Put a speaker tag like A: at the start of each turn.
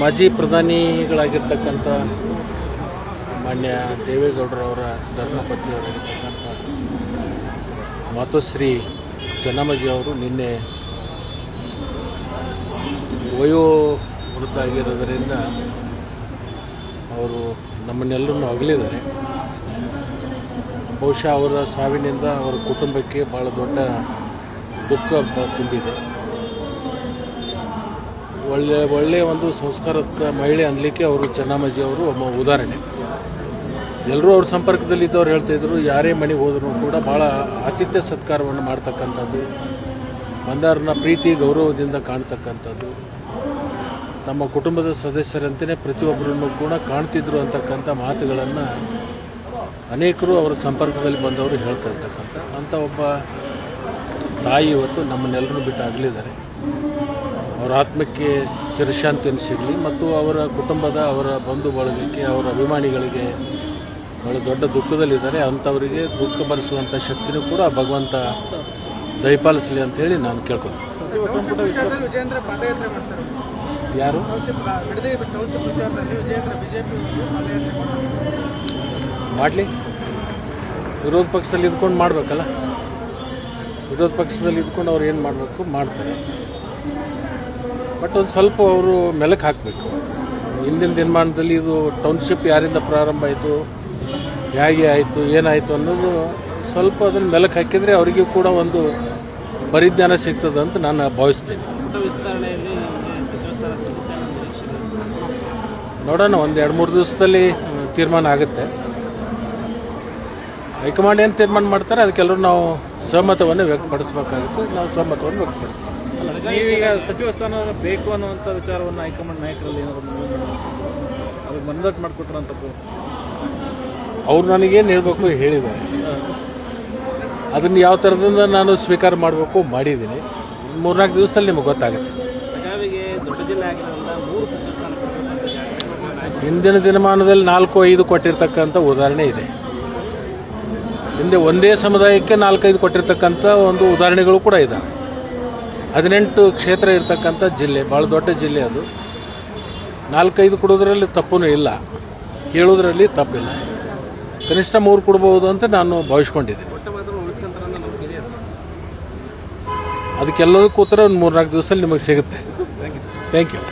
A: ಮಾಜಿ ಪ್ರಧಾನಿಗಳಾಗಿರ್ತಕ್ಕಂಥ ಮಾನ್ಯ ದೇವೇಗೌಡರವರ ಧರ್ಮಪತ್ನಿಯವರಾಗಿರ್ತಕ್ಕಂಥ ಮಾತೋಶ್ರೀ ಚೆನ್ನಮ್ಮಾಜಿ ಅವರು ನಿನ್ನೆ ವಯೋವೃದ್ಧ ಆಗಿರೋದರಿಂದ ಅವರು ನಮ್ಮನ್ನೆಲ್ಲರನ್ನು ಅಗಲಿದ್ದಾರೆ. ಬಹುಶಃ ಅವರ ಸಾವಿನಿಂದ ಅವರ ಕುಟುಂಬಕ್ಕೆ ಭಾಳ ದೊಡ್ಡ ದುಃಖ ತುಂಬಿದೆ. ಒಳ್ಳೆಯ ಒಂದು ಸಂಸ್ಕಾರಕ ಮಹಿಳೆ ಅನ್ನಲಿಕ್ಕೆ ಅವರು ಚೆನ್ನಮ್ಮಾಜಿ ಅವರು ಒಬ್ಬ ಉದಾಹರಣೆ. ಎಲ್ಲರೂ ಅವ್ರ ಸಂಪರ್ಕದಲ್ಲಿದ್ದವ್ರು ಹೇಳ್ತಾಯಿದ್ರು, ಯಾರೇ ಮನೆಗೆ ಹೋದರೂ ಕೂಡ ಭಾಳ ಆತಿಥ್ಯ ಸತ್ಕಾರವನ್ನು ಮಾಡ್ತಕ್ಕಂಥದ್ದು, ಬಂದವ್ರನ್ನ ಪ್ರೀತಿ ಗೌರವದಿಂದ ಕಾಣ್ತಕ್ಕಂಥದ್ದು, ತಮ್ಮ ಕುಟುಂಬದ ಸದಸ್ಯರಂತೆಯೇ ಪ್ರತಿಯೊಬ್ಬರನ್ನು ಕೂಡ ಕಾಣ್ತಿದ್ರು ಅಂತಕ್ಕಂಥ ಮಾತುಗಳನ್ನು ಅನೇಕರು ಅವರ ಸಂಪರ್ಕದಲ್ಲಿ ಬಂದವರು ಹೇಳ್ತಾ ಇರ್ತಕ್ಕಂಥ ಅಂಥ ಒಬ್ಬ ತಾಯಿ ಇವತ್ತು ನಮ್ಮನ್ನೆಲ್ಲರೂ ಬಿಟ್ಟು ಆಗಲಿದ್ದಾರೆ. ಅವರ ಆತ್ಮಕ್ಕೆ ಚಿರಶಾಂತಿಯನ್ನು ಸಿಗಲಿ ಮತ್ತು ಅವರ ಕುಟುಂಬದ ಅವರ ಬಂಧು ಬಳಗಕ್ಕೆ ಅವರ ಅಭಿಮಾನಿಗಳಿಗೆ ಭಾಳ ದೊಡ್ಡ ದುಃಖದಲ್ಲಿದ್ದಾರೆ. ಅಂಥವರಿಗೆ ದುಃಖ ಭರಿಸುವಂಥ ಶಕ್ತಿನೂ ಕೂಡ ಭಗವಂತ ದಯಪಾಲಿಸಲಿ ಅಂಥೇಳಿ ನಾನು ಕೇಳ್ಕೊತೀನಿ. ಯಾರು ಮಾಡಲಿ? ವಿರೋಧ ಪಕ್ಷದಲ್ಲಿ ಇದ್ಕೊಂಡು ಮಾಡಬೇಕಲ್ಲ. ವಿರೋಧ ಪಕ್ಷದಲ್ಲಿ ಇದ್ಕೊಂಡು ಅವ್ರು ಏನು ಮಾಡಬೇಕು ಮಾಡ್ತಾರೆ. ಬಟ್ ಒಂದು ಸ್ವಲ್ಪ ಅವರು ಮೆಲುಕು ಹಾಕಬೇಕು. ಹಿಂದಿನ ದಿನಮಾನದಲ್ಲಿ ಇದು ಟೌನ್ಶಿಪ್ ಯಾರಿಂದ ಪ್ರಾರಂಭ ಆಯಿತು, ಹೇಗೆ ಆಯಿತು, ಏನಾಯಿತು ಅನ್ನೋದು ಸ್ವಲ್ಪ ಅದನ್ನು ಮೆಲುಕು ಹಾಕಿದರೆ ಅವರಿಗೂ ಕೂಡ ಒಂದು ಪರಿಜ್ಞಾನ ಸಿಗ್ತದೆ ಅಂತ ನಾನು ಭಾವಿಸ್ತೀನಿ. ನೋಡೋಣ, ಒಂದು 2-3 ದಿವಸದಲ್ಲಿ ತೀರ್ಮಾನ ಆಗುತ್ತೆ. ಹೈಕಮಾಂಡ್ ಏನು ತೀರ್ಮಾನ ಮಾಡ್ತಾರೆ ಅದಕ್ಕೆಲ್ಲರೂ ನಾವು ಸಹಮತವನ್ನು ವ್ಯಕ್ತಪಡಿಸಬೇಕಾಗುತ್ತೆ. ನಾವು ಸಹಮತವನ್ನು ವ್ಯಕ್ತಪಡಿಸ್ತೀವಿ.
B: ನೀವೀಗ ಸಚಿವ ಸ್ಥಾನ ಬೇಕು ಅನ್ನುವಂಥ ವಿಚಾರವನ್ನು ಹೈಕಮಾಂಡ್ ನಾಯಕರಲ್ಲಿ ಏನಾದ್ರು ಅವ್ರಿಗೆ ಮನದಟ್ಟು ಮಾಡಿಕೊಟ್ರಂಥದ್ದು
A: ಅವ್ರು ನನಗೇನು ಹೇಳಬೇಕು ಹೇಳಿದ್ದಾರೆ. ಅದನ್ನು ಯಾವ ಥರದಿಂದ ನಾನು ಸ್ವೀಕಾರ ಮಾಡಬೇಕು ಮಾಡಿದ್ದೀನಿ. 3-4 ದಿವಸದಲ್ಲಿ ನಿಮಗೆ ಗೊತ್ತಾಗುತ್ತೆ.
B: ಬೆಳಗಾವಿಗೆ ದೊಡ್ಡ ಜಿಲ್ಲೆ ಆಗಿರೋದ್ರಿಂದ 3 ಸಚಿವ ಸ್ಥಾನ ಕೊಟ್ಟಿರ್ತಕ್ಕಂಥ
A: ಹಿಂದಿನ ದಿನಮಾನದಲ್ಲಿ 4-5 ಕೊಟ್ಟಿರ್ತಕ್ಕಂಥ ಉದಾಹರಣೆ ಇದೆ. ಹಿಂದೆ ಒಂದೇ ಸಮುದಾಯಕ್ಕೆ 4-5 ಕೊಟ್ಟಿರ್ತಕ್ಕಂಥ ಒಂದು ಉದಾಹರಣೆಗಳು ಕೂಡ ಇದ್ದಾವೆ. 18 ಕ್ಷೇತ್ರ ಇರ್ತಕ್ಕಂಥ ಜಿಲ್ಲೆ, ಭಾಳ ದೊಡ್ಡ ಜಿಲ್ಲೆ ಅದು. 4-5 ಕೊಡೋದ್ರಲ್ಲಿ ತಪ್ಪೂ ಇಲ್ಲ, ಕೇಳೋದ್ರಲ್ಲಿ ತಪ್ಪಿಲ್ಲ. ಕನಿಷ್ಠ 3 ಕೊಡ್ಬೋದು ಅಂತ ನಾನು ಭಾವಿಸ್ಕೊಂಡಿದ್ದೀನಿ. ಅದಕ್ಕೆಲ್ಲದಕ್ಕೂ ಉತ್ತರ ಒಂದು 3-4 ದಿವಸದಲ್ಲಿ ನಿಮಗೆ ಸಿಗುತ್ತೆ. Thank you.